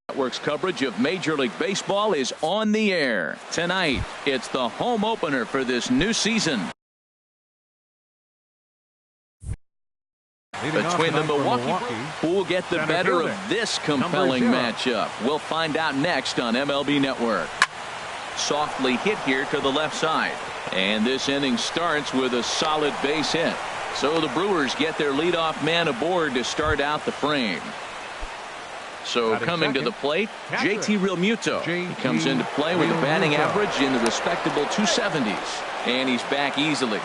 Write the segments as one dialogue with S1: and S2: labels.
S1: Network's coverage of Major League Baseball is on the air. Tonight, it's the home opener for this new season. Between the Milwaukee, who will get the better of this compelling matchup? We'll find out next on MLB Network. Softly hit here to the left side. And this inning starts with a solid base hit. So the Brewers get their leadoff man aboard to start out the frame. So coming to the plate, JT Realmuto. He comes into play with a batting average in the respectable 270s. And he's back easily.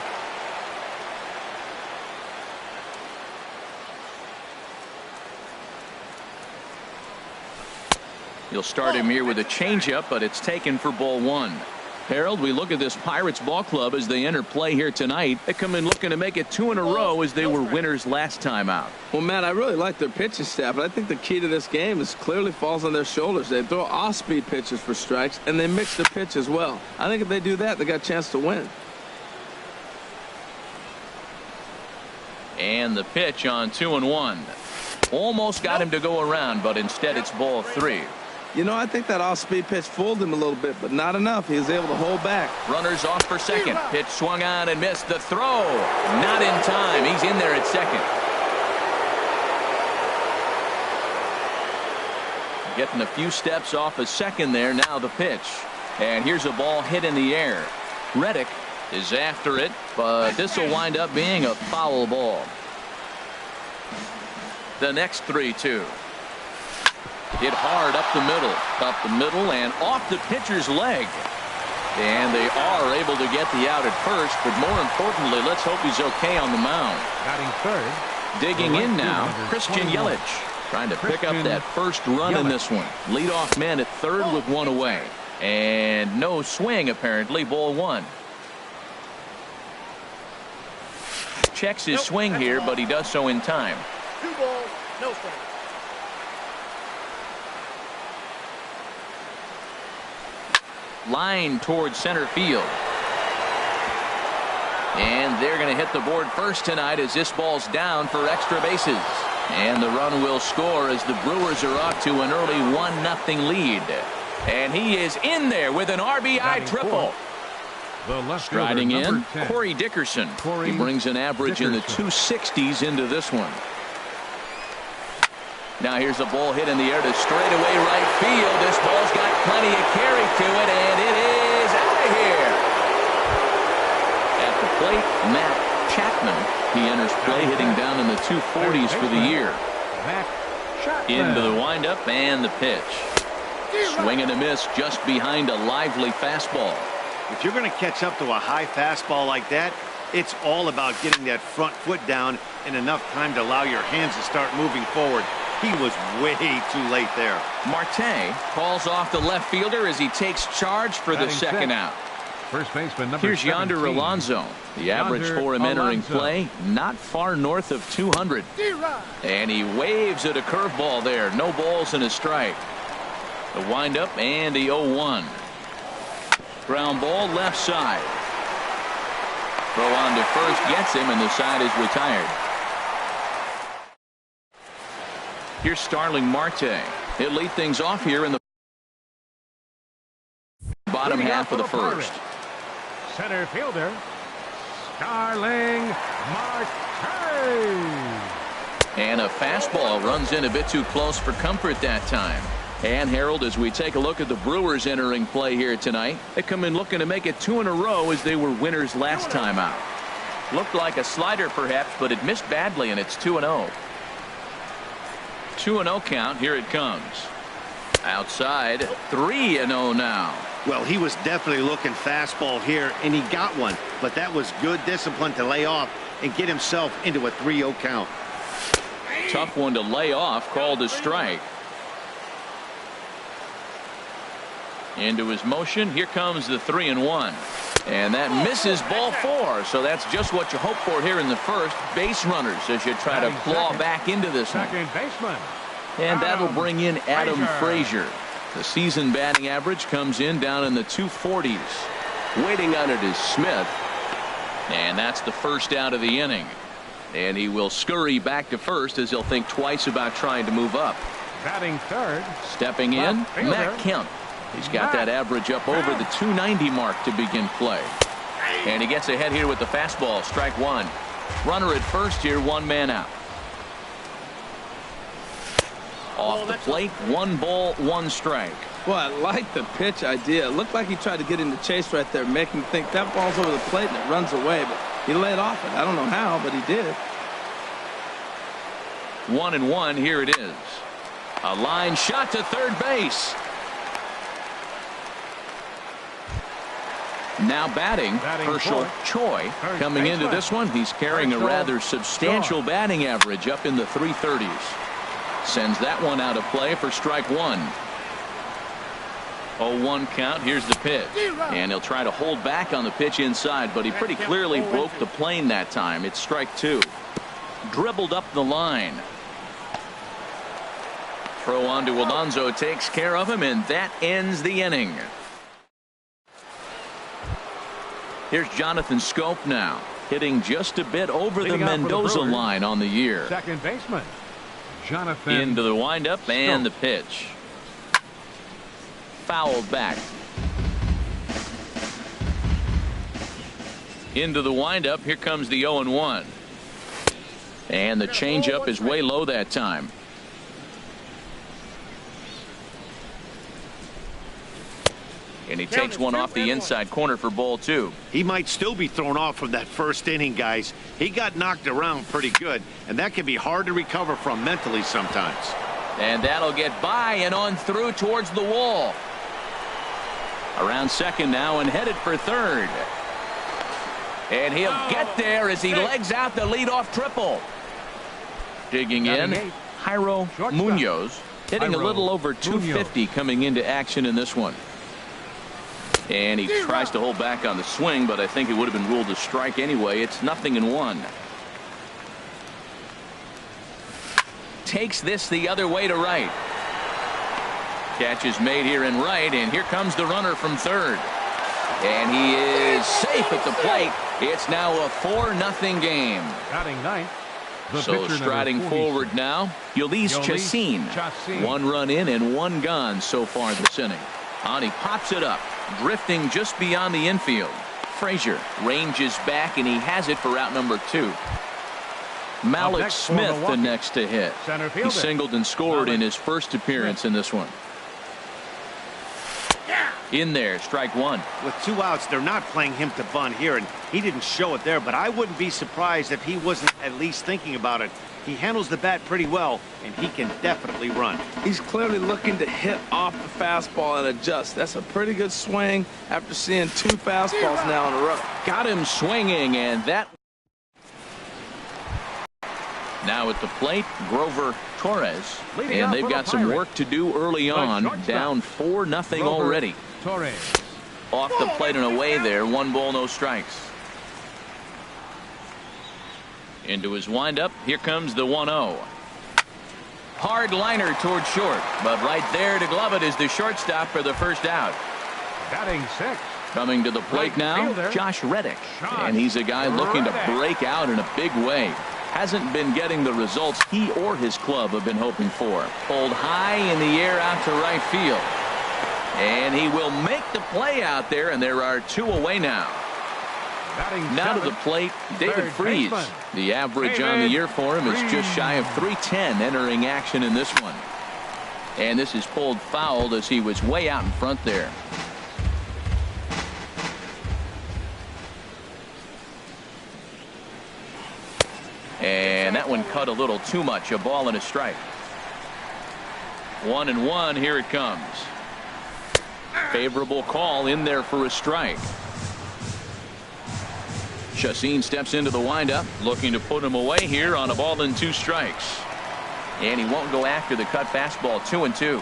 S1: You'll start him here with a changeup, but it's taken for ball one. Harold, we look at this Pirates ball club as they enter play here tonight. They come in looking to make it 2 in a row as they were winners last time out.
S2: Well, Matt, I really like their pitching staff, but I think the key to this game is clearly falls on their shoulders. They throw off-speed pitches for strikes, and they mix the pitch as well. I think if they do that, they got a chance to win.
S1: And the pitch on 2-1. Almost got him to go around, but instead it's ball 3.
S2: You know, I think that off-speed pitch fooled him a little bit, but not enough. He was able to hold back.
S1: Runners off for second. Pitch swung on and missed. The throw. Not in time. He's in there at second. Getting a few steps off of second there. Now the pitch. And here's a ball hit in the air. Reddick is after it, but this will wind up being a foul ball. The next 3-2. Hit hard up the middle, and off the pitcher's leg. And they are able to get the out at first, but more importantly, let's hope he's okay on the mound.
S3: Batting third.
S1: Digging in now, Christian Yelich, trying to pick up that first run in this one. Leadoff man at third with one away. And no swing, apparently, ball 1. Checks his swing here, but he does so in time.
S4: 2 balls, no strikes.
S1: Line towards center field. And they're going to hit the board first tonight as this ball's down for extra bases. And the run will score as the Brewers are off to an early 1-0 lead. And he is in there with an RBI triple. Striding in, Corey Dickerson. He brings an average in the 260s into this one. Now here's a ball hit in the air to straightaway right field. This ball's got plenty of carry to it, and it is out of here. At the plate, Matt Chapman. He enters play hitting down in the 240s for the year. Into the windup and the pitch. Swing and a miss just behind a lively fastball.
S5: If you're going to catch up to a high fastball like that, it's all about getting that front foot down in enough time to allow your hands to start moving forward. He was way too late there.
S1: Marte calls off the left fielder as he takes charge for the second out.
S3: First baseman number
S1: Here's Yonder
S3: 17.
S1: Alonso. The average for him entering play, not far north of 200. And he waves at a curveball there. No balls and a strike. The windup and the 0-1. Ground ball left side. Throw on to first gets him, and the side is retired. Here's Starling Marte. He'll lead things off here in the bottom half of the first.
S3: Center fielder, Starling Marte.
S1: And a fastball runs in a bit too close for comfort that time. And Harold, as we take a look at the Brewers entering play here tonight, they come in looking to make it 2 in a row as they were winners last time out. Looked like a slider perhaps, but it missed badly, and it's 2-0. 2-0 count. Here it comes. Outside, 3-0 now.
S5: Well, he was definitely looking fastball here, and he got one. But that was good discipline to lay off and get himself into a 3-0 count.
S1: Tough one to lay off, called a strike. Into his motion. Here comes the 3-1. And that misses ball 4. So that's just what you hope for here in the first. Base runners as you try to claw back into this one.
S3: Second baseman.
S1: And that'll bring in Adam Frazier. The season batting average comes in down in the 240s. Waiting on it is Smith. And that's the first out of the inning. And he will scurry back to first as he'll think twice about trying to move up.
S3: Batting third.
S1: Stepping in, Matt Kemp. He's got that average up over the 290 mark to begin play. And he gets ahead here with the fastball. Strike one. Runner at first here, one man out. Off the plate, 1 ball, 1 strike.
S2: Well, I like the pitch idea. It looked like he tried to get in the chase right there, making him think that ball's over the plate and it runs away. But he laid off it. I don't know how, but he did.
S1: 1-1, here it is. A line shot to third base. Now batting Herschel Choi. Coming into this one, he's carrying a rather substantial batting average up in the 330s. Sends that one out of play for strike one. 0-1 count. Here's the pitch. And he'll try to hold back on the pitch inside, but he pretty clearly broke the plane that time. It's strike two. Dribbled up the line. Throw on to Alonso takes care of him, and that ends the inning. Here's Jonathan Scope now, hitting just a bit over the Mendoza line on the year.
S3: Second baseman, Jonathan.
S1: Into the windup and the pitch. Fouled back. Into the windup. Here comes the 0-1. And the changeup is way low that time. And he takes one off the inside corner for ball two.
S5: He might still be thrown off from that first inning, guys. He got knocked around pretty good, and that can be hard to recover from mentally sometimes.
S1: And that'll get by and on through towards the wall. Around second now and headed for third. And he'll get there as he legs out the leadoff triple. Digging in, Jairo Munoz, hitting a little over 250 coming into action in this one. And he tries to hold back on the swing, but I think it would have been ruled a strike anyway. It's 0-1. Takes this the other way to right. Catch is made here in right, and here comes the runner from third. And he is safe at the plate. It's now a 4-0 game.
S3: Batting ninth.
S1: So striding forward now, Ulysses Chacin. 1 run in and 1 gone so far this inning. And he pops it up, drifting just beyond the infield. Frazier ranges back, and he has it for out number 2. Malik Smith the next to hit. He singled and scored in his first appearance in this one. In there, strike one.
S5: With 2 outs, they're not playing him to bunt here, and he didn't show it there, but I wouldn't be surprised if he wasn't at least thinking about it. He handles the bat pretty well, and he can definitely run.
S2: He's clearly looking to hit off the fastball and adjust. That's a pretty good swing after seeing 2 fastballs now in a row.
S1: Got him swinging, and that. Now at the plate, Grover Torres. And they've got some work to do early on. Down 4-0 already.
S3: Torres.
S1: Off the plate and away there. 1 ball, no strikes. Into his windup. Here comes the 1-0. Hard liner toward short. But right there to glove it is the shortstop for the first out.
S3: Batting 6.
S1: Coming to the plate now, Josh Reddick. And he's a guy looking to break out in a big way. Hasn't been getting the results he or his club have been hoping for. Pulled high in the air out to right field. And he will make the play out there, and there are 2 away now. Now to the plate, David Freese. The average on the year for him is just shy of .310 entering action in this one. And this is pulled fouled as he was way out in front there. And that one cut a little too much. A ball and a strike. 1-1. Here it comes. Favorable call in there for a strike. Chacin steps into the windup, looking to put him away here on a ball and 2 strikes. And he won't go after the cut fastball. 2-2.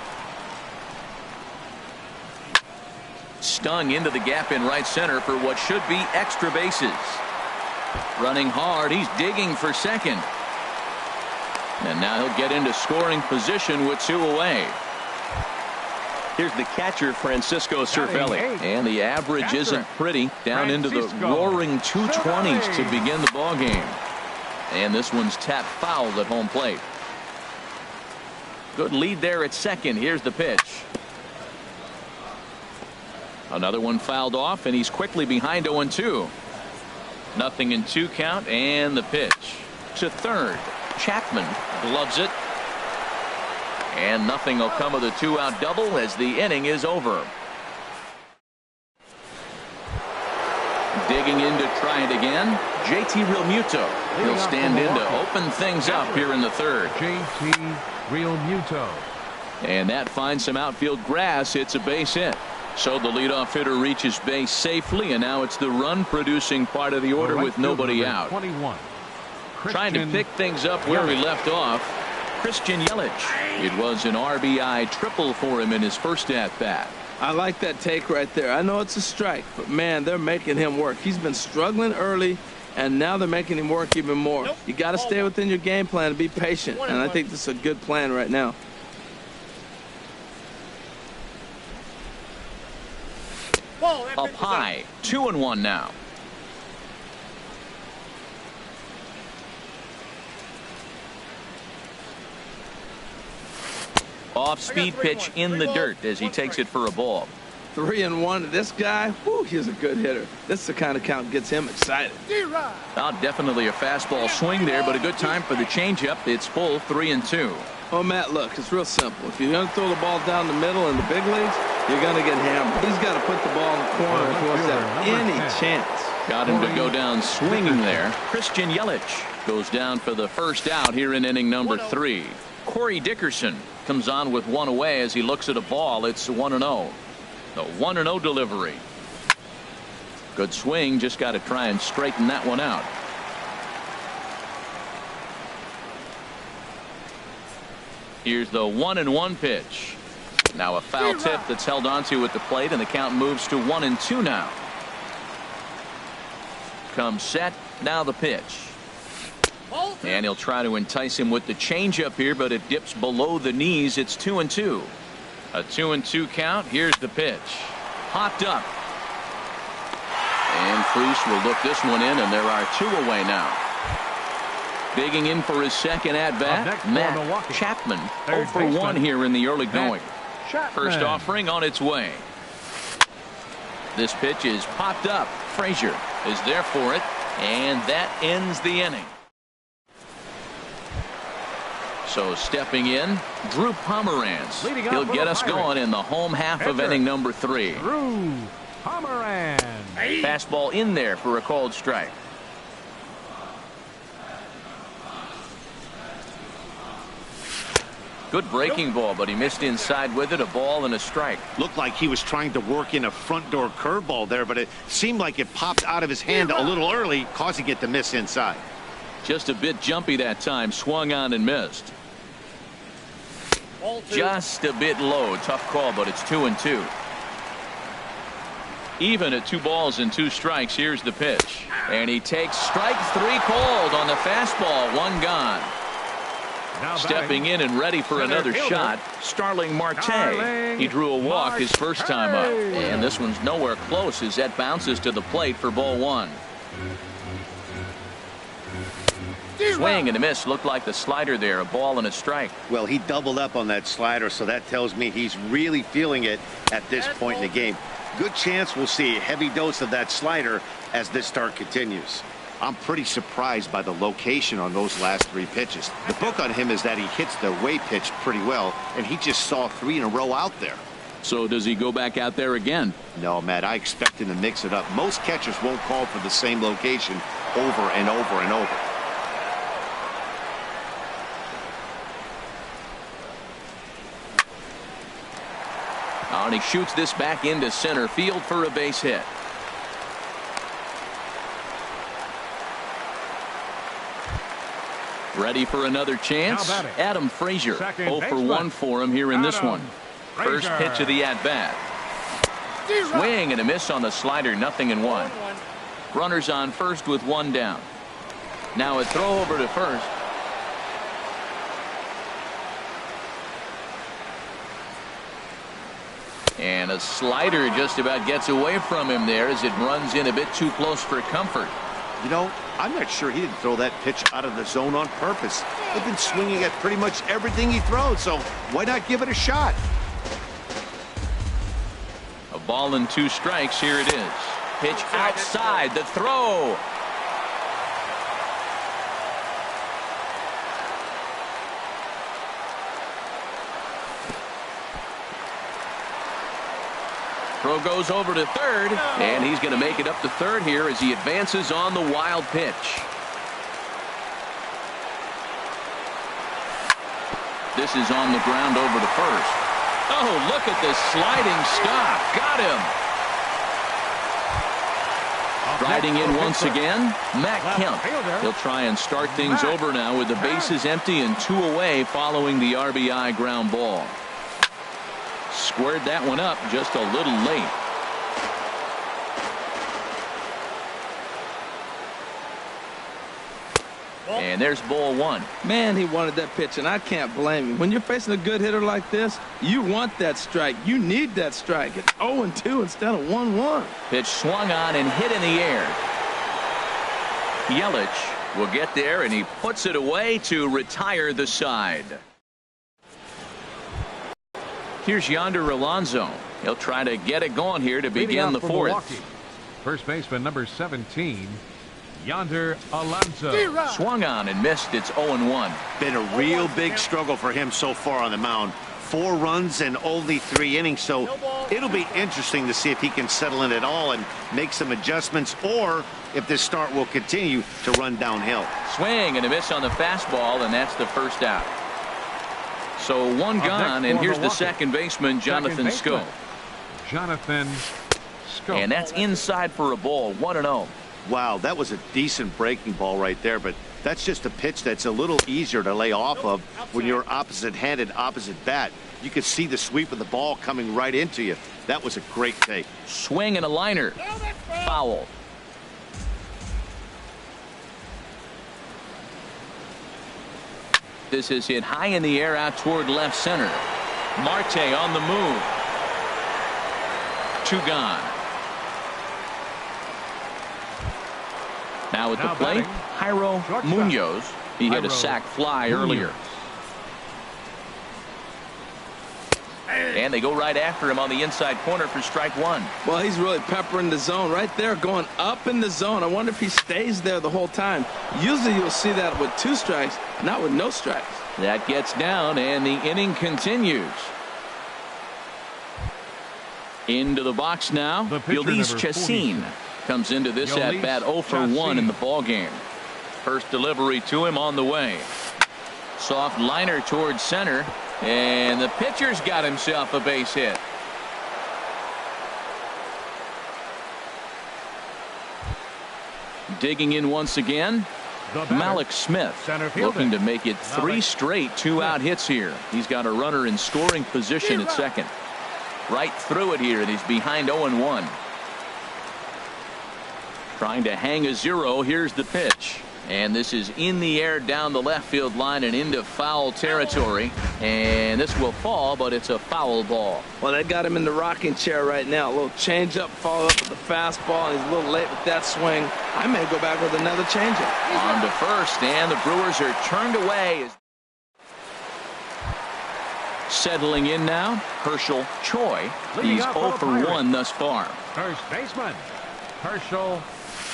S1: Stung into the gap in right center for what should be extra bases. Running hard, he's digging for second. And now he'll get into scoring position with 2 away. Here's the catcher, Francisco Cervelli. And the average isn't pretty. Down into the roaring 220s to begin the ball game. And this one's tapped foul at home plate. Good lead there at second. Here's the pitch. Another one fouled off, and he's quickly behind 0-2. Nothing in 2 count, and the pitch to third. Chapman gloves it, and nothing will come of the 2-out double as the inning is over. Digging in to try it again, JT Realmuto. He'll stand in to open things up here in the third.
S3: JT Realmuto.
S1: And that finds some outfield grass. It's a base hit. So the leadoff hitter reaches base safely, and now it's the run-producing part of the order with nobody out.
S3: 21.
S1: Trying to pick things up where we left off, Christian Yelich. It was an RBI triple for him in his first at-bat.
S2: I like that take right there. I know it's a strike, but man, they're making him work. He's been struggling early, and now they're making him work even more. You got to stay within your game plan and be patient, and I think this is a good plan right now.
S1: Up high, 2-1 now. Off-speed pitch in the dirt as he takes it for a ball.
S2: 3-1. This guy, whew, he's a good hitter. This is the kind of count gets him excited.
S1: Definitely a fastball swing there, but a good time for the changeup. It's full 3-2.
S2: Oh, Matt, look, it's real simple. If you're going to throw the ball down the middle in the big leagues, you're going to get hammered. He's got to put the ball in the corner if he wants to have any chance.
S1: Got him to go down swinging there. Christian Yelich goes down for the first out here in inning number 3. Corey Dickerson comes on with one away as he looks at a ball. It's 1-0. The 1-0 delivery. Good swing. Just got to try and straighten that one out. Here's the 1-1 pitch. Now a foul tip that's held onto at the plate, and the count moves to 1-2 now. Comes set. Now the pitch. And he'll try to entice him with the changeup here, but it dips below the knees. It's 2-2. A 2-2 count. Here's the pitch. Popped up. And Freese will look this one in, and there are 2 away now. Digging in for his second at-bat, Matt Chapman. 0 for 1 here in the early going. First offering on its way. This pitch is popped up. Frazier is there for it, and that ends the inning. So stepping in, Drew Pomeranz. He'll get us going in the home half of inning number 3.
S3: Drew Pomeranz.
S1: Fastball in there for a called strike. Good breaking ball, but he missed inside with it. A ball and a strike.
S5: Looked like he was trying to work in a front door curveball there, but it seemed like it popped out of his hand a little early, causing it to miss inside.
S1: Just a bit jumpy that time. Swung on and missed. Just a bit low. Tough call, but it's 2-2. Even at 2 balls and 2 strikes. Here's the pitch. And he takes strike 3 called on the fastball. 1 gone. Stepping in and ready for another shot, Starling Marte. He drew a walk his first time up. And this one's nowhere close as that bounces to the plate for ball 1. Swing and a miss. Looked like the slider there. A ball and a strike.
S5: Well, he doubled up on that slider, so that tells me he's really feeling it at this point in the game. Good chance we'll see a heavy dose of that slider as this start continues. I'm pretty surprised by the location on those last 3 pitches. The book on him is that he hits the way pitch pretty well, and he just saw 3 in a row out there.
S1: So does he go back out there again?
S5: No, Matt, I expect him to mix it up. Most catchers won't call for the same location over and over and over.
S1: And he shoots this back into center field for a base hit. Ready for another chance? Adam Frazier. 0 for 1 for him here in this one. First pitch of the at-bat. Swing and a miss on the slider. 0-1. Runners on first with 1 down. Now a throw over to first. And a slider just about gets away from him there as it runs in a bit too close for comfort.
S5: You know, I'm not sure he didn't throw that pitch out of the zone on purpose. They've been swinging at pretty much everything he throws, so why not give it a shot?
S1: A ball and 2 strikes. Here it is. Pitch outside. The throw. Throw goes over to third, and he's going to make it up to third here as he advances on the wild pitch. This is on the ground over to first. Oh, look at this sliding stop. Got him. Riding in once again, Matt Kemp. He'll try and start things over now with the bases empty and 2 away following the RBI ground ball. Squared that one up just a little late. And there's ball 1.
S2: Man, he wanted that pitch, and I can't blame him. When you're facing a good hitter like this, you want that strike. You need that strike. It's 0-2 instead of 1-1.
S1: Pitch swung on and hit in the air. Yelich will get there, and he puts it away to retire the side. Here's Yonder Alonso. He'll try to get it going here to begin the 4th.
S3: Milwaukee, first baseman number 17, Yonder Alonso.
S1: Swung on and missed. It's 0-1.
S5: Been a real big struggle for him so far on the mound. 4 runs in only 3 innings, so it'll be interesting to see if he can settle in at all and make some adjustments, or if this start will continue to run downhill.
S1: Swing and a miss on the fastball, and that's the first out. So 1 gone, and here's the second baseman, Jonathan Schoop.
S3: Jonathan Schoop.
S1: And that's inside for a ball, 1-0.
S5: Wow, that was a decent breaking ball right there, but that's just a pitch that's a little easier to lay off of when you're opposite-handed, opposite bat. You could see the sweep of the ball coming right into you. That was a great take.
S1: Swing and a liner. Foul. This is hit high in the air out toward left center. Marte on the move. 2 gone. Now at the plate, Jairo Munoz. He hit a sac fly earlier. And they go right after him on the inside corner for strike 1.
S2: Well, he's really peppering the zone right there, going up in the zone. I wonder if he stays there the whole time. Usually you'll see that with 2 strikes, not with no strikes.
S1: That gets down, and the inning continues. Into the box now. Yulise Chacin comes into this at bat 0 for 1 in the ball game. First delivery to him on the way. Soft liner towards center, and the pitcher's got himself a base hit. Digging in once again, Malik Smith, looking to make it 3 straight 2-out hits here. He's got a runner in scoring position at second. Right through it here, and he's behind 0-1. Trying to hang a 0. Here's the pitch. And this is in the air down the left field line and into foul territory. And this will fall, but it's a foul ball.
S2: Well, they got him in the rocking chair right now. A little changeup, follow up with the fastball. He's a little late with that swing. I may go back with another changeup.
S1: On to first, and the Brewers are turned away. Settling in now, Herschel Choi. He's 0 for 1 thus far.
S3: First baseman, Herschel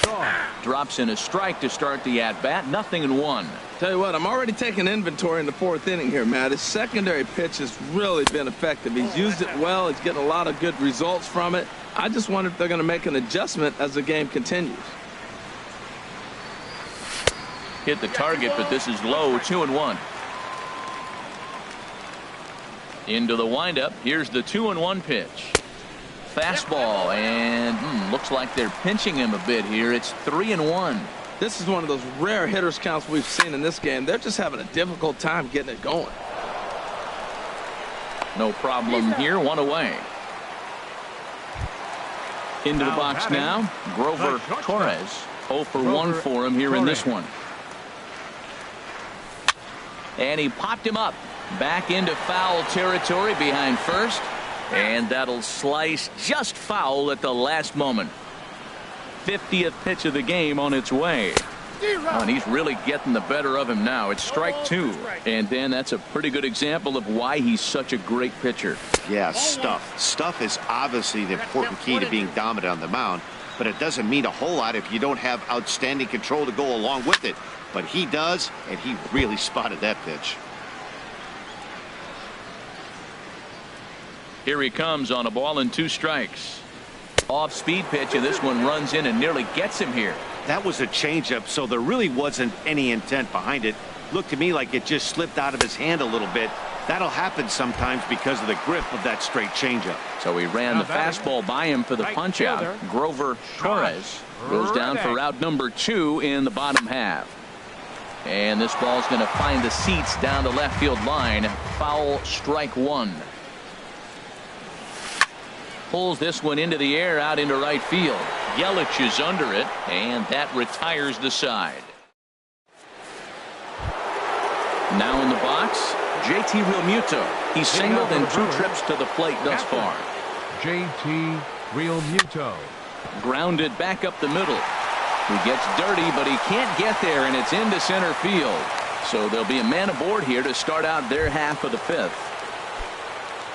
S3: Choi.
S1: Drops in a strike to start the at-bat. 0-1.
S2: Tell you what, I'm already taking inventory in the 4th inning here, Matt. His secondary pitch has really been effective. He's used it well. He's getting a lot of good results from it. I just wonder if they're going to make an adjustment as the game continues.
S1: Hit the target, but this is low. 2-1. Into the windup. Here's the 2-1 pitch. Fastball, and looks like they're pinching him a bit here. It's 3-1.
S2: This is one of those rare hitters counts we've seen in this game. They're just having a difficult time getting it going.
S1: No problem here. 1 away. Into the box now, Grover Torres. 0 for 1 for him here in this one. And he popped him up. Back into foul territory behind first. And that'll slice just foul at the last moment. 50th pitch of the game on its way. Oh, and he's really getting the better of him now. It's strike two. And Dan, that's a pretty good example of why he's such a great pitcher.
S5: Yeah, stuff. Stuff is obviously the important key to being dominant on the mound, but it doesn't mean a whole lot if you don't have outstanding control to go along with it. But he does, and he really spotted that pitch.
S1: Here he comes on a ball and 2 strikes. Off-speed pitch, and this one runs in and nearly gets him here.
S5: That was a changeup, so there really wasn't any intent behind it. Looked to me like it just slipped out of his hand a little bit. That'll happen sometimes because of the grip of that straight changeup.
S1: So he ran the fastball by him for the punch-out. Grover Torres goes down for route number 2 in the bottom half. And this ball's going to find the seats down the left field line. Foul, strike 1. Pulls this one into the air out into right field. Yelich is under it, and that retires the side. Now in the box, JT Realmuto. He's singled in 2 trips to the plate thus far.
S3: JT Realmuto.
S1: Grounded back up the middle. He gets dirty, but he can't get there, and it's into center field. So there'll be a man aboard here to start out their half of the 5th.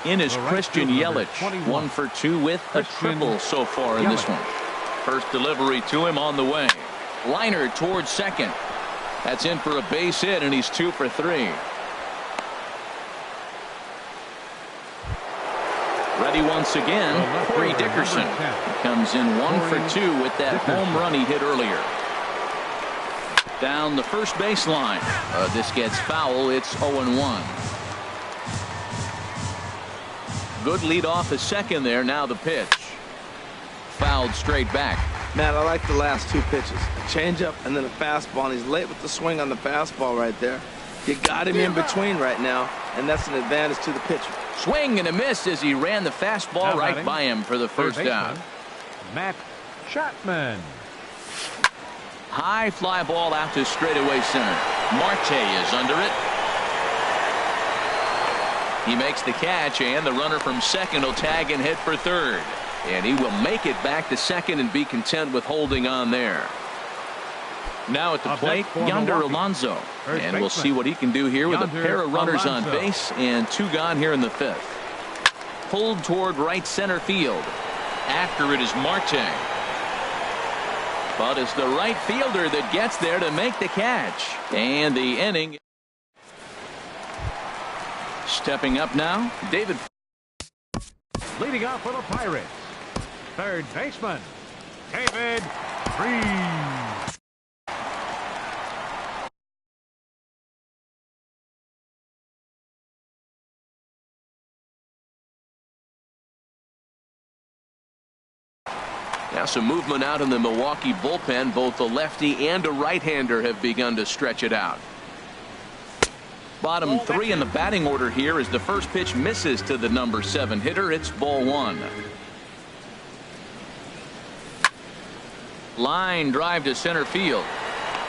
S1: In is Christian Yelich, 1 for 2 with a triple so far in this one. First delivery to him on the way. Liner towards second. That's in for a base hit, and he's 2 for 3. Ready once again, Corey Dickerson. He comes in 1 for 2 with that home run he hit earlier. Down the first baseline. This gets foul. It's 0-1. Good lead off the second there. Now the pitch. Fouled straight back.
S2: Matt, I like the last 2 pitches. A changeup and then a fastball. And he's late with the swing on the fastball right there. You got him in between right now, and that's an advantage to the pitcher.
S1: Swing and a miss as he ran the fastball right by him for the first down.
S3: Matt Chapman.
S1: High fly ball out to straightaway center. Marte is under it. He makes the catch, and the runner from second will tag and hit for third. And he will make it back to second and be content with holding on there. Now at the plate, Yonder Alonso. And we'll see what he can do here with a pair of runners on base and 2 gone here in the 5th. Pulled toward right center field. After it is Marte. But it's the right fielder that gets there to make the catch. And the inning. Stepping up now, David.
S3: Leading off for the Pirates, third baseman, David Freese.
S1: Now some movement out in the Milwaukee bullpen. Both the lefty and a right-hander have begun to stretch it out. Bottom 3 in the batting order here as the first pitch misses to the number 7 hitter. It's ball 1. Line drive to center field.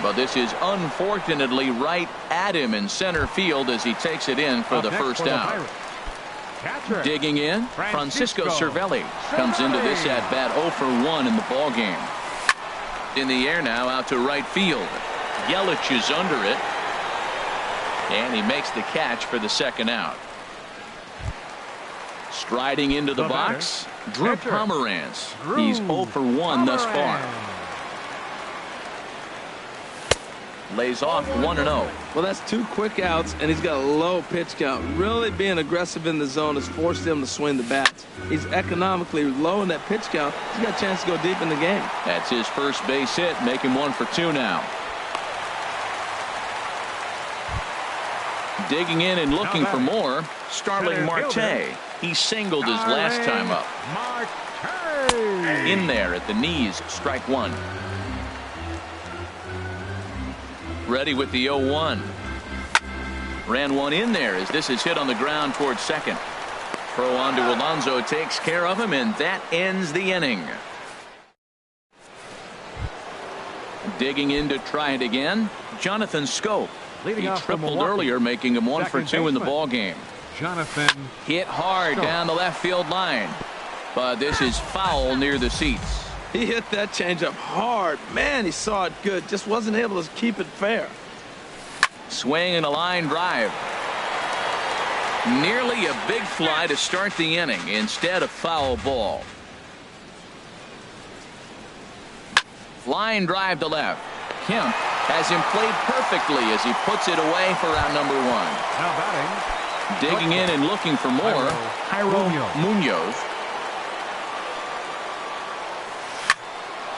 S1: But this is unfortunately right at him in center field as he takes it in for the first out. Digging in, Francisco Cervelli comes into this at bat 0 for 1 in the ball game. In the air now out to right field. Yelich is under it. And he makes the catch for the second out. Striding into the box, Drew Pomeranz. He's 0 for 1 thus far. Lays off 1-0.
S2: Well, that's 2 quick outs, and he's got a low pitch count. Really being aggressive in the zone has forced him to swing the bats. He's economically low in that pitch count. He's got a chance to go deep in the game.
S1: That's his first base hit, making 1 for 2 now. Digging in and looking for more, Starling Marte. He singled his last time up. In there at the knees, strike 1. Ready with the 0-1. Ran one in there as this is hit on the ground towards second. Throw on to Alonso takes care of him, and that ends the inning. Digging in to try it again, Jonathan Schoop. He tripled earlier, making him 1 for 2 in the ball game.
S3: Jonathan
S1: hit hard down the left field line, but this is foul near the seats.
S2: He hit that changeup hard. Man, he saw it good. Just wasn't able to keep it fair.
S1: Swing and a line drive. Nearly a big fly to start the inning. Instead, a foul ball. Line drive to left. Kemp has him played perfectly as he puts it away for out number one.
S3: Now batting.
S1: Digging in and looking for more, Jairo Munoz.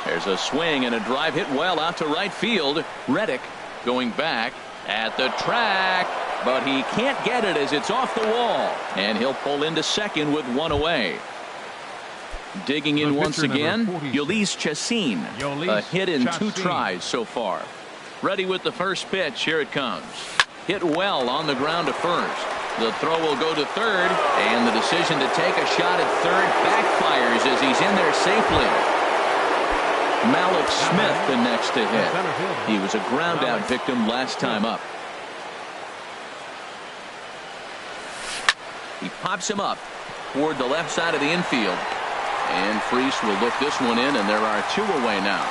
S1: There's a swing and a drive hit well out to right field. Reddick going back at the track, but he can't get it as it's off the wall. And he'll pull into second with one away. Digging in once again, Yolis Chacin. A hit in 2 tries so far. Ready with the first pitch. Here it comes. Hit well on the ground to first. The throw will go to third, and the decision to take a shot at third backfires as he's in there safely. Malik Smith the next to hit. He was a ground out victim last time up. He pops him up toward the left side of the infield. And Freese will look this one in, and there are 2 away now.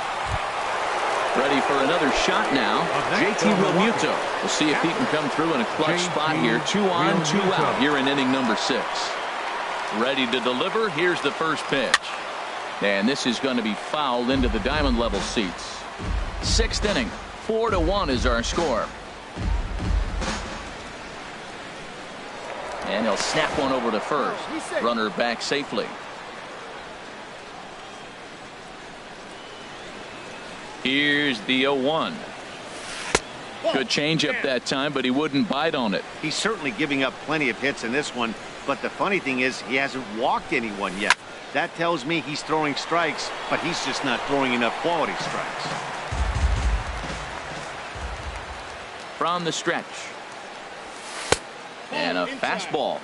S1: Ready for another shot now. JT Realmuto. We'll see if he can come through in a clutch spot here. 2 on, 2 out here in inning number 6. Ready to deliver. Here's the first pitch. And this is going to be fouled into the diamond level seats. 6th inning. 4-1 is our score. And he'll snap one over to first. Runner back safely. Here's the 0-1. Good changeup that time, but he wouldn't bite on it.
S5: He's certainly giving up plenty of hits in this one, but the funny thing is he hasn't walked anyone yet. That tells me he's throwing strikes, but he's just not throwing enough quality strikes.
S1: From the stretch. And a fastball.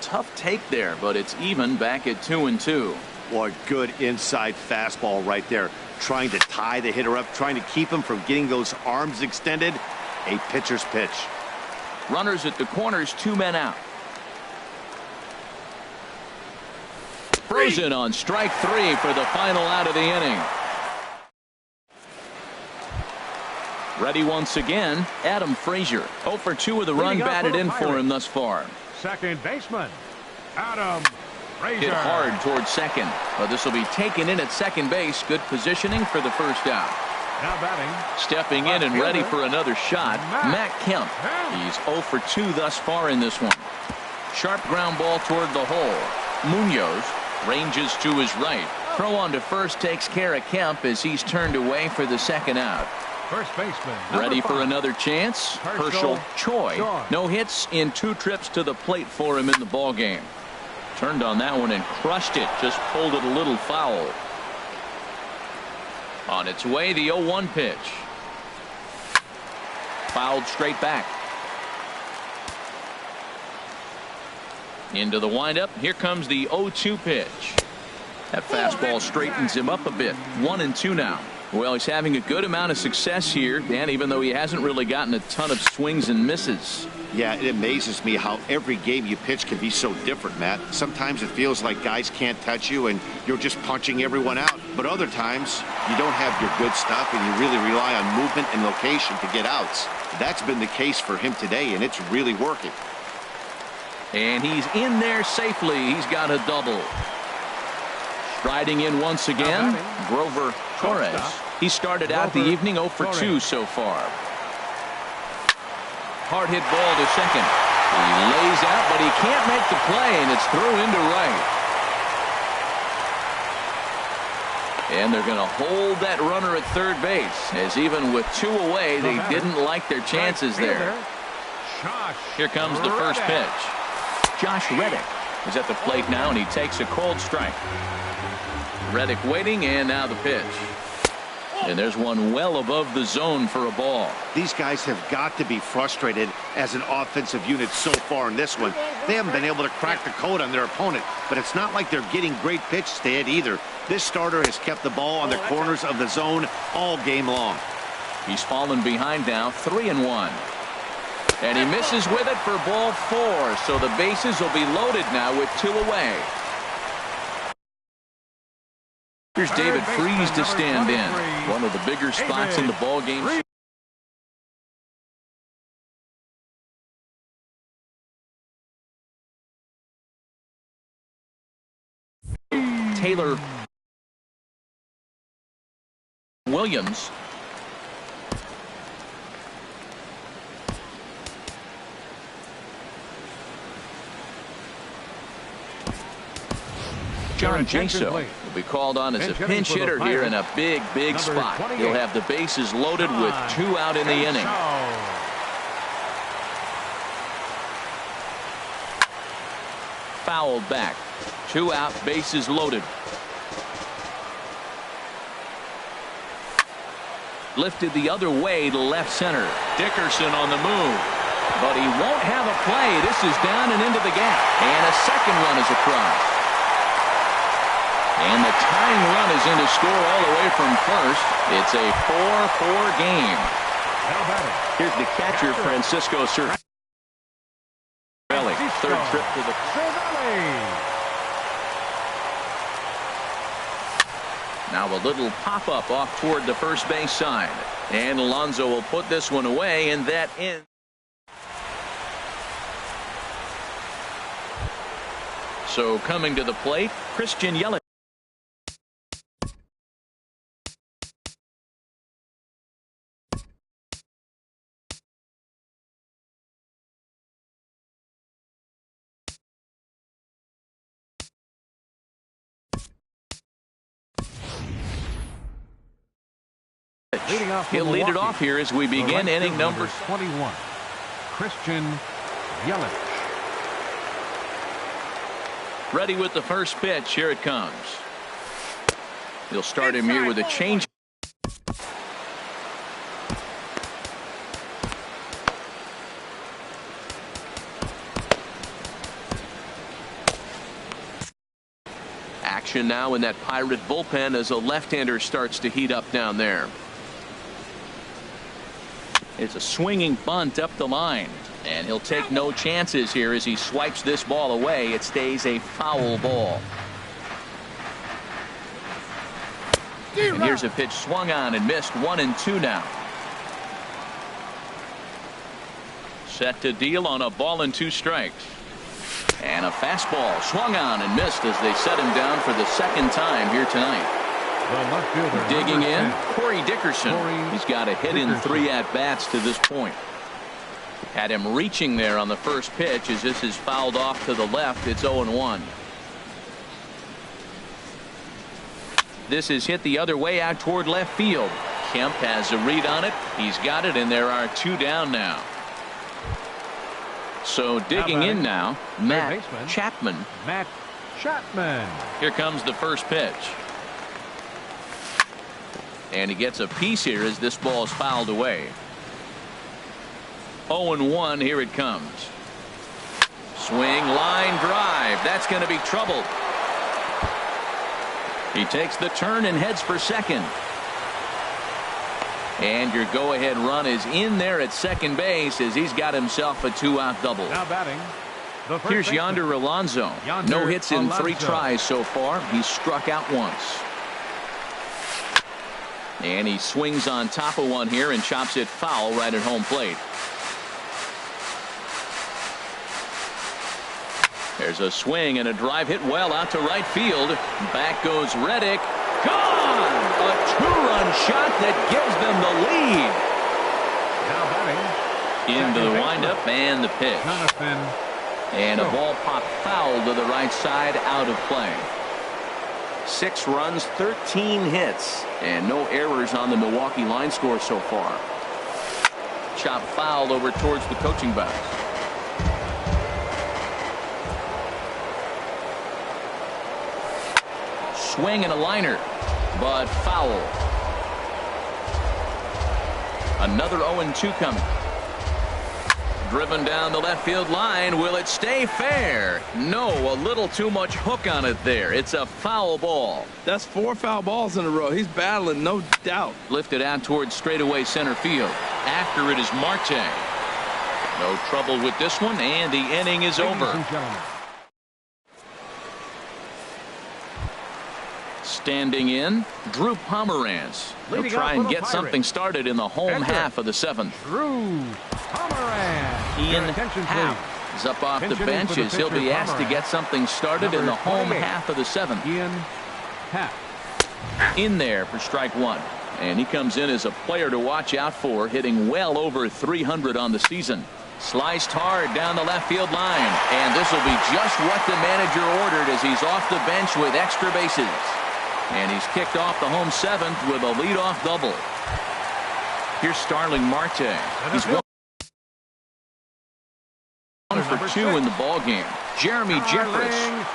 S1: Tough take there, but it's even back at 2-2.
S5: Boy, good inside fastball right there. Trying to tie the hitter up, trying to keep him from getting those arms extended. A pitcher's pitch.
S1: Runners at the corners, 2 men out. Frozen on strike 3 for the final out of the inning. Ready once again, Adam Frazier. 0 for 2 with a run batted in for him thus far.
S3: Second baseman, Adam Frazier.
S1: Hit hard towards second, but this will be taken in at second base. Good positioning for the first out.
S3: Now batting.
S1: Stepping in and ready for another shot, Matt Kemp. He's 0 for 2 thus far in this one. Sharp ground ball toward the hole. Munoz ranges to his right. Throw on to first takes care of Kemp as he's turned away for the second out.
S3: First baseman.
S1: Ready for
S3: 5.
S1: another chance. Herschel Choi. No hits in 2 trips to the plate for him in the ball game. Turned on that one and crushed it. Just pulled it a little foul. On its way, the 0-1 pitch. Fouled straight back. Into the windup. Here comes the 0-2 pitch. That fastball straightens him up a bit. 1-2 now. Well, he's having a good amount of success here, Dan, even though he hasn't really gotten a ton of swings and misses.
S5: Yeah, it amazes me how every game you pitch can be so different, Matt. Sometimes it feels like guys can't touch you and you're just punching everyone out. But other times, you don't have your good stuff and you really rely on movement and location to get outs. That's been the case for him today, and it's really working.
S1: And he's in there safely. He's got a double. Striding in once again, Grover Torres. He started out the evening 0 for 2 so far. Hard hit ball to second. He lays out, but he can't make the play, and it's through into right. And they're going to hold that runner at third base, as even with 2 away, they didn't like their chances there. Here comes the first pitch. Josh Reddick is at the plate now, and he takes a cold strike. Reddick waiting, and now the pitch. And there's one well above the zone for a ball.
S5: These guys have got to be frustrated as an offensive unit so far in this one. They haven't been able to crack the code on their opponent, but it's not like they're getting great pitches to hit either. This starter has kept the ball on the corners of the zone all game long.
S1: He's fallen behind now, 3-1. And he misses with it for ball 4, so the bases will be loaded now with 2 away. Here's David Freese to stand in. One of the bigger spots in the ball game. Taylor Williams. John Jaso will be called on as a pinch hitter here in a big spot. He'll have the bases loaded with 2 out in the inning. Fouled back. 2 out, bases loaded. Lifted the other way to left center. Dickerson on the move. But he won't have a play. This is down and into the gap. And a second run is across. And the tying run is in to score all the way from first. It's a 4-4 game. Here's the catcher, Francisco Cervelli. Third trip to the... Now a little pop-up off toward the first base side. And Alonso will put this one away, and that ends. So coming to the plate, Christian Yelich. He'll lead it off here as we begin inning number
S3: 21. Christian Yelich.
S1: Ready with the first pitch. Here it comes. He'll start him here with a change. Action now in that Pirate bullpen as a left-hander starts to heat up down there. It's a swinging bunt up the line, and he'll take no chances here as he swipes this ball away. It stays a foul ball. And here's a pitch swung on and missed. 1-2 now. Set to deal on a ball and 2 strikes. And a fastball swung on and missed as they set him down for the second time here tonight. Digging in, Corey Dickerson. He's got a hit in 3 at-bats to this point. Had him reaching there on the first pitch as this is fouled off to the left. It's 0-1. This is hit the other way out toward left field. Kemp has a read on it. He's got it, and there are 2 down now. So digging in now, Matt Chapman. Here comes the first pitch. And he gets a piece here as this ball is fouled away. 0-1. Here it comes. Swing, line drive. That's going to be trouble. He takes the turn and heads for second. And your go-ahead run is in there at second base as he's got himself a 2-out double.
S3: Now batting.
S1: Here's Yonder Alonso. No hits in 3 tries so far. He's struck out once. And he swings on top of one here and chops it foul right at home plate. There's a swing and a drive hit well out to right field. Back goes Reddick. Gone! A 2-run shot that gives them the lead.
S3: Now batting.
S1: Into the windup and the pitch. And a ball popped foul to the right side, out of play. 6 runs, 13 hits, and no errors on the Milwaukee line score so far. Chop fouled over towards the coaching box. Swing and a liner, but foul. Another 0-2 coming. Driven down the left field line. Will it stay fair? No, a little too much hook on it there. It's a foul ball.
S2: That's 4 foul balls in a row. He's battling, no doubt.
S1: Lifted out towards straightaway center field. After it is Marte. No trouble with this one, and the inning is over. Standing in, Drew Pomeranz. He'll try and get something started in the home half of the 7th.
S3: Drew Pomeranz.
S1: Ian Howe is up off the bench as he'll be asked to get something started in the home half of the 7th.
S3: Ian Howe.
S1: In there for strike one. And he comes in as a player to watch out for, hitting well over 300 on the season. Sliced hard down the left field line. And this will be just what the manager ordered as he's off the bench with extra bases. And he's kicked off the home 7th with a leadoff double. Here's Starling Marte. He's 1 for 2 in the ball game. Jeremy Jeffress.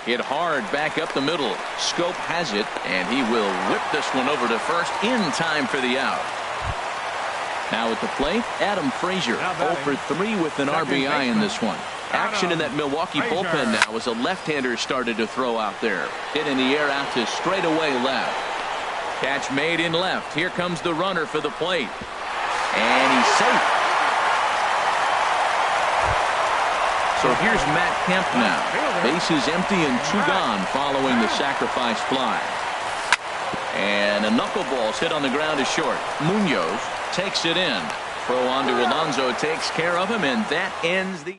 S1: Hit hard back up the middle. Scope has it, and he will whip this one over to first in time for the out. Now at the plate, Adam Frazier, 0 for 3 with an RBI in this one. Action in that Milwaukee bullpen now as a left-hander started to throw out there. Hit in the air out to straightaway left. Catch made in left. Here comes the runner for the plate. And he's safe. So here's Matt Kemp now. Bases empty and 2 gone following the sacrifice fly. And a knuckleball's hit on the ground to short. Munoz takes it in. Throw on to Alonso takes care of him, and that ends the...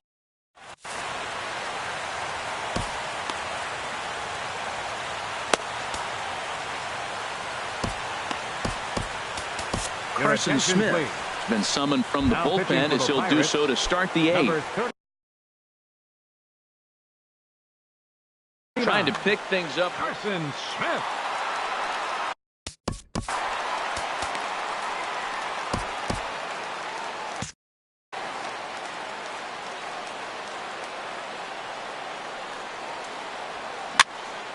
S1: Carson Smith has been summoned from the bullpen as he'll do so to start the 8th. Trying to pick things up.
S3: Carson Smith.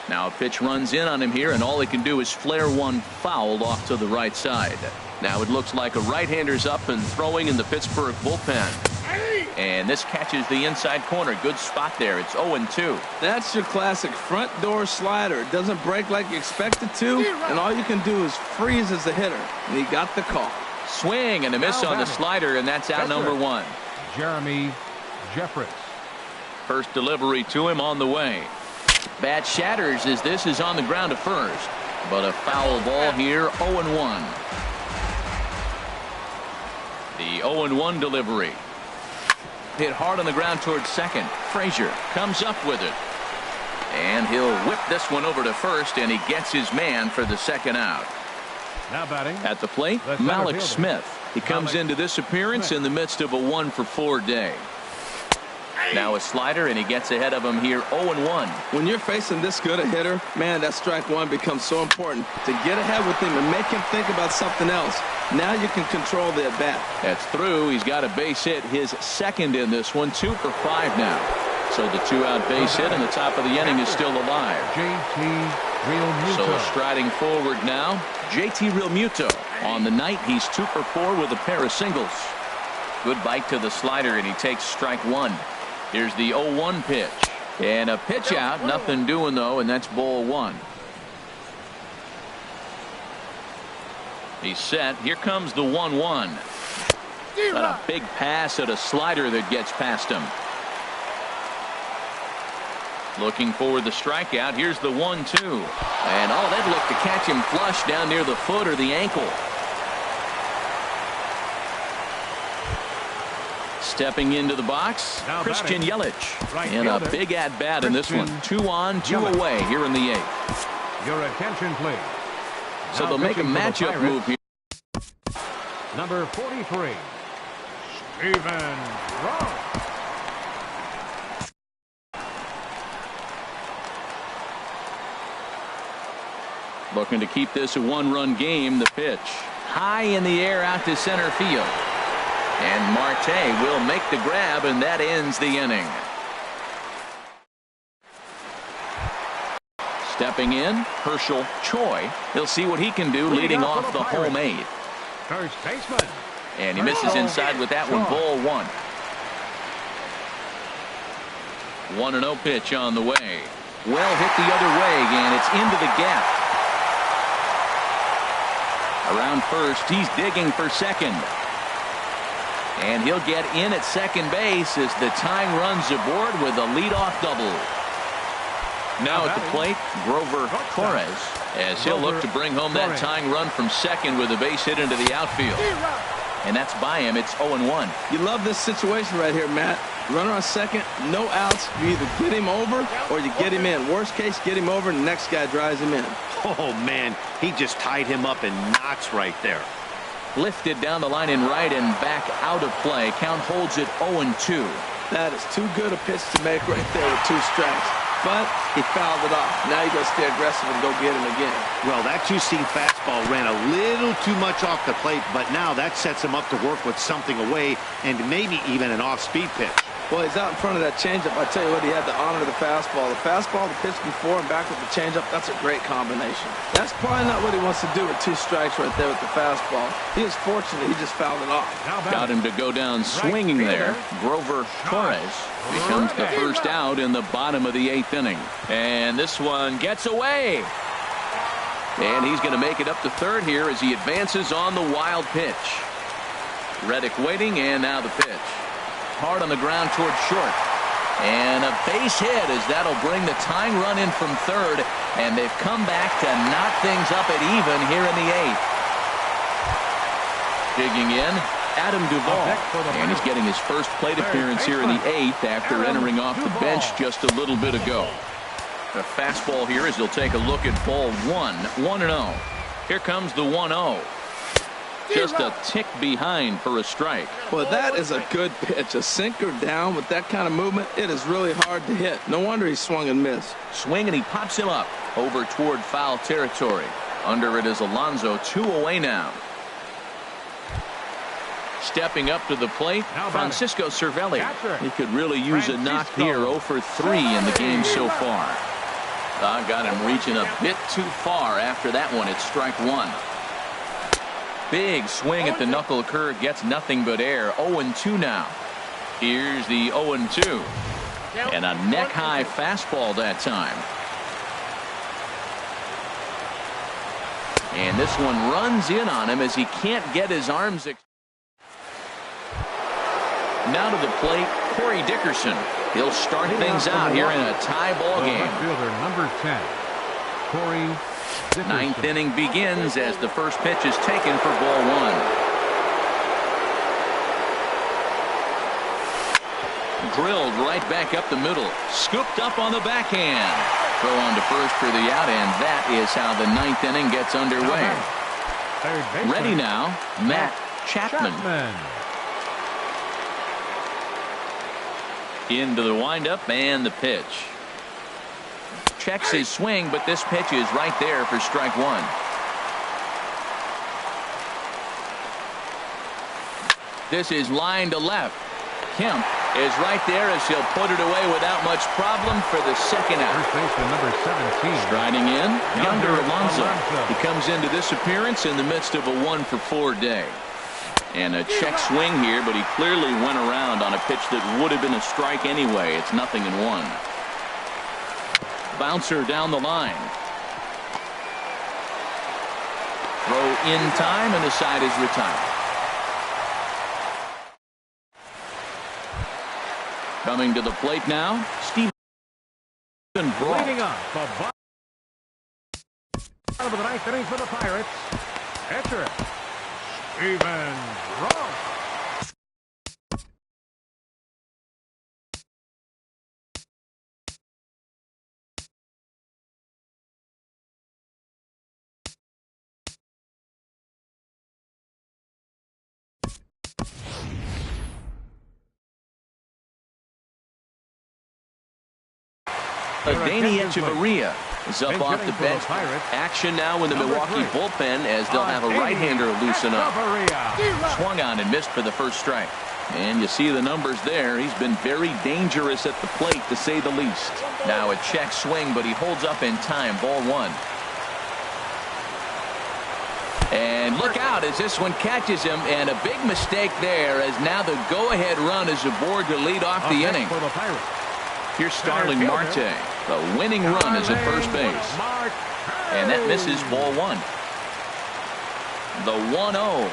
S1: Now a pitch runs in on him here, and all he can do is flare one foul off to the right side. Now it looks like a right-hander's up and throwing in the Pittsburgh bullpen. And this catches the inside corner. Good spot there. It's 0-2.
S2: That's your classic front door slider. It doesn't break like you expect it to, and all you can do is freeze as a hitter. And he got the call.
S1: Swing and a miss on the slider, and that's out number 1.
S3: Jeremy Jeffress.
S1: First delivery to him on the way. Bat shatters as this is on the ground to first. But a foul ball here, 0-1. The 0-1 delivery. Hit hard on the ground towards second. Frazier comes up with it. And he'll whip this one over to first, and he gets his man for the second out.
S3: Now batting.
S1: At the plate, Malik Smith. He comes into this appearance in the midst of a 1-for-4 day. Now a slider, and he gets ahead of him here, 0-1.
S2: When you're facing this good a hitter, man, that strike one becomes so important to get ahead with him and make him think about something else. Now you can control the at-bat.
S1: That's through. He's got a base hit, his second in this one, 2 for 5 now. So the 2-out base hit, and the top of the inning is still alive.
S3: JT Realmuto.
S1: So striding forward now, JT Realmuto. On the night, he's 2 for 4 with a pair of singles. Good bite to the slider, and he takes strike 1. Here's the 0-1 pitch. And a pitch out. Nothing doing, though, and that's ball 1. He's set. Here comes the 1-1. Got a big pass at a slider that gets past him. Looking for the strikeout. Here's the 1-2. And that looked to catch him flush down near the foot or the ankle. Stepping into the box, Christian Yelich. And a big at-bat in this one. 2 on, 2 away here in the 8th.
S3: Your attention, please.
S1: So they'll make a matchup move here.
S3: Number 43, Steven Ross.
S1: Looking to keep this a 1-run game. The pitch high in the air out to center field. And Marte will make the grab, and that ends the inning. Stepping in, Herschel Choi. He'll see what he can do leading off the home 8th.
S3: First baseman.
S1: And he misses inside with that one, ball 1. 1-0 pitch on the way. Well hit the other way, and it's into the gap. Around first, he's digging for second. And he'll get in at second base as the tying runs aboard with a leadoff double. Now at the plate, Grover Torres, as he'll look to bring home that tying run from second with a base hit into the outfield. And that's by him. It's 0-1.
S2: You love this situation right here, Matt. Runner on second, no outs. You either get him over or you get him in. Worst case, get him over and the next guy drives him in.
S5: Oh, man, he just tied him up in knots right there.
S1: Lifted down the line in right and back out of play. Count holds it 0-2.
S2: That is too good a pitch to make right there with 2 strikes. But he fouled it off. Now you got to stay aggressive and go get him again.
S5: Well, that two-seam fastball ran a little too much off the plate, but now that sets him up to work with something away and maybe even an off-speed pitch.
S2: Well, he's out in front of that changeup. I tell you what, he had to honor the fastball. The fastball, the pitch before and back with the changeup, that's a great combination. That's probably not what he wants to do with 2 strikes right there with the fastball. He is fortunate he just fouled it off.
S1: Got him to go down swinging there. Grover Torres becomes the first out in the bottom of the 8th inning. And this one gets away. And he's going to make it up to third here as he advances on the wild pitch. Reddick waiting, and now the pitch. Hard on the ground towards short. And a base hit as that'll bring the tying run in from third. And they've come back to knock things up at even here in the 8th. Digging in, Adam Duvall. And he's getting his first plate appearance here in the 8th after entering off the bench just a little bit ago. The fastball here as he'll take a look at ball 1. 1-0. Here comes the 1-0. Just a tick behind for a strike.
S2: Well, that is a good pitch. A sinker down with that kind of movement, it is really hard to hit. No wonder he swung and missed.
S1: Swing, and he pops him up over toward foul territory. Under it is Alonso. 2 away now. Stepping up to the plate, Francisco Cervelli. He could really use a knock here. 0 for 3 in the game so far. Got him reaching a bit too far after that one. It's strike 1. Big swing at the knuckle curve, gets nothing but air. 0-2 now. Here's the 0-2. And a neck-high fastball that time. And this one runs in on him as he can't get his arms. Now to the plate, Corey Dickerson. He'll start things out here in a tie ball game.
S3: Fielder number 10, Corey Dickerson.
S1: 9th inning begins as the first pitch is taken for ball 1. Drilled right back up the middle. Scooped up on the backhand. Throw on to first for the out, and that is how the 9th inning gets underway. Ready now, Matt Chapman. Into the windup and the pitch. Checks his swing, but this pitch is right there for strike 1. This is line to left. Kemp is right there as he'll put it away without much problem for the second out.
S3: First baseman number 17.
S1: Striding in, Yonder Alonso. He comes into this appearance in the midst of a 1 for 4 day. And a check swing here, but he clearly went around on a pitch that would have been a strike anyway. It's 0-1. Bouncer down the line. Throw in time, and the side is retired. Coming to the plate now, Steven Brault.
S3: Leading off the bottom of the 9th inning for the Pirates. Pitcher, Steven Brault.
S1: Danny Echeverria is up off the bench. Action now in the Milwaukee bullpen as they'll have a right-hander loosen up. Swung on and missed for the first strike. And you see the numbers there. He's been very dangerous at the plate, to say the least. Now a check swing, but he holds up in time. Ball 1. And look out as this one catches him, and a big mistake there as now the go-ahead run is aboard to lead off the inning. Here's Starling Marte. The winning run is at first base. And that misses ball 1. The 1-0.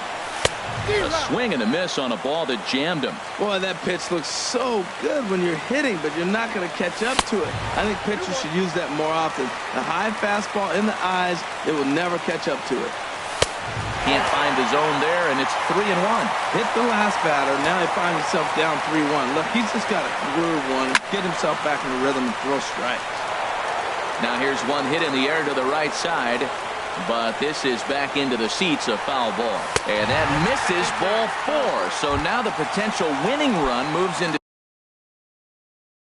S1: A swing and a miss on a ball that jammed him.
S2: Boy, that pitch looks so good when you're hitting, but you're not going to catch up to it. I think pitchers should use that more often. The high fastball in the eyes, it will never catch up to it.
S1: Can't find the zone there, and it's 3-1.
S2: Hit the last batter. Now he finds himself down 3-1. Look, he's just got to groove one, get himself back in the rhythm and throw strikes.
S1: Now here's one hit in the air to the right side, but this is back into the seats, a foul ball. And that misses, ball 4. So now the potential winning run moves into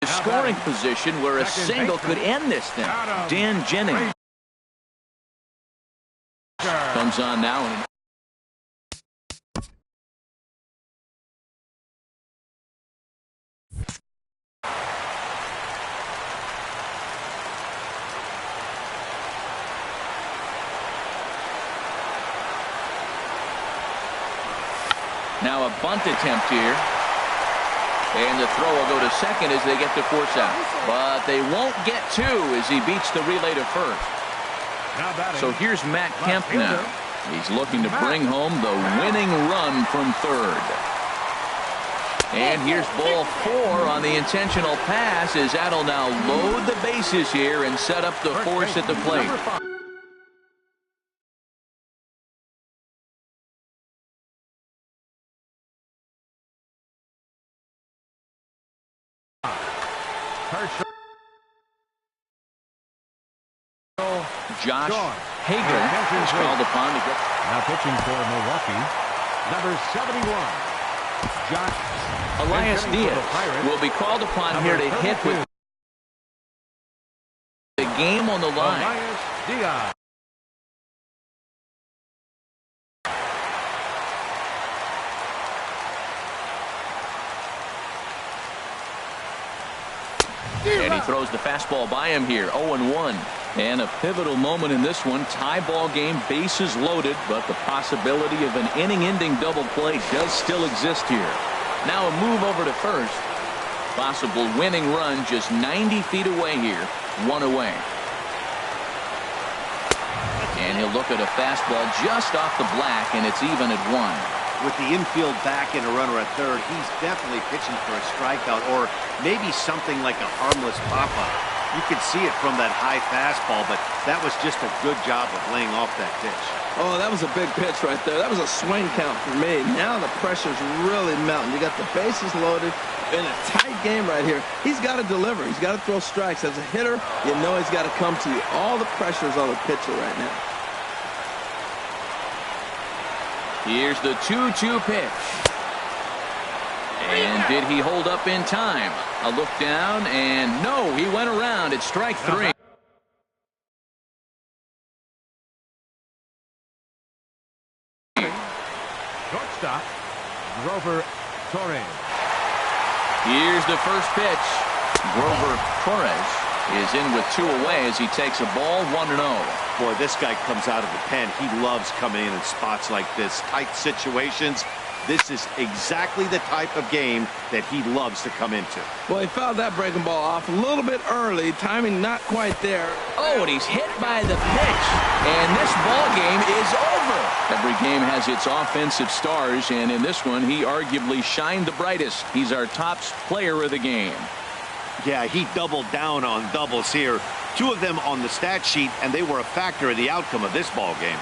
S1: scoring position where a single could end this thing. Dan Jennings comes on now. And now a bunt attempt here. And the throw will go to second as they get the force out. But they won't get 2 as he beats the relay to first. So here's Matt Kemp now. He's looking to bring home the winning run from third. And here's ball 4 on the intentional pass as that'll now load the bases here and set up the force at the plate. Josh Hager is called upon to get.
S3: Now pitching for Milwaukee, number 71, Josh.
S1: Elias Diaz will be called upon here to hit with the game on the line.
S3: Elias Diaz.
S1: And he throws the fastball by him here, 0-1. And a pivotal moment in this one. Tie ball game, bases loaded, but the possibility of an inning-ending double play does still exist here. Now a move over to first. Possible winning run just 90 feet away here, 1 away. And he'll look at a fastball just off the black, and it's even at 1.
S5: With the infield back and a runner at third, he's definitely pitching for a strikeout or maybe something like a harmless pop-up. You could see it from that high fastball, but that was just a good job of laying off that pitch.
S2: Oh, that was a big pitch right there. That was a swing count for me. Now the pressure's really mounting. You got the bases loaded in a tight game right here. He's got to deliver. He's got to throw strikes. As a hitter, you know he's got to come to you. All the pressure's on the pitcher right now.
S1: Here's the 2-2 pitch. And did he hold up in time? A look down, and no, he went around. It's strike 3.
S3: Shortstop, Grover Torres.
S1: Here's the first pitch. Grover Torres is in with 2 away as he takes a ball, 1-0.
S5: Boy, this guy comes out of the pen. He loves coming in spots like this, tight situations. This is exactly the type of game that he loves to come into.
S2: Well, he fouled that breaking ball off a little bit early. Timing not quite there.
S1: Oh, and he's hit by the pitch. And this ball game is over. Every game has its offensive stars, and in this one, he arguably shined the brightest. He's our top player of the game.
S5: Yeah, he doubled down on doubles here. 2 of them on the stat sheet, and they were a factor in the outcome of this ball game.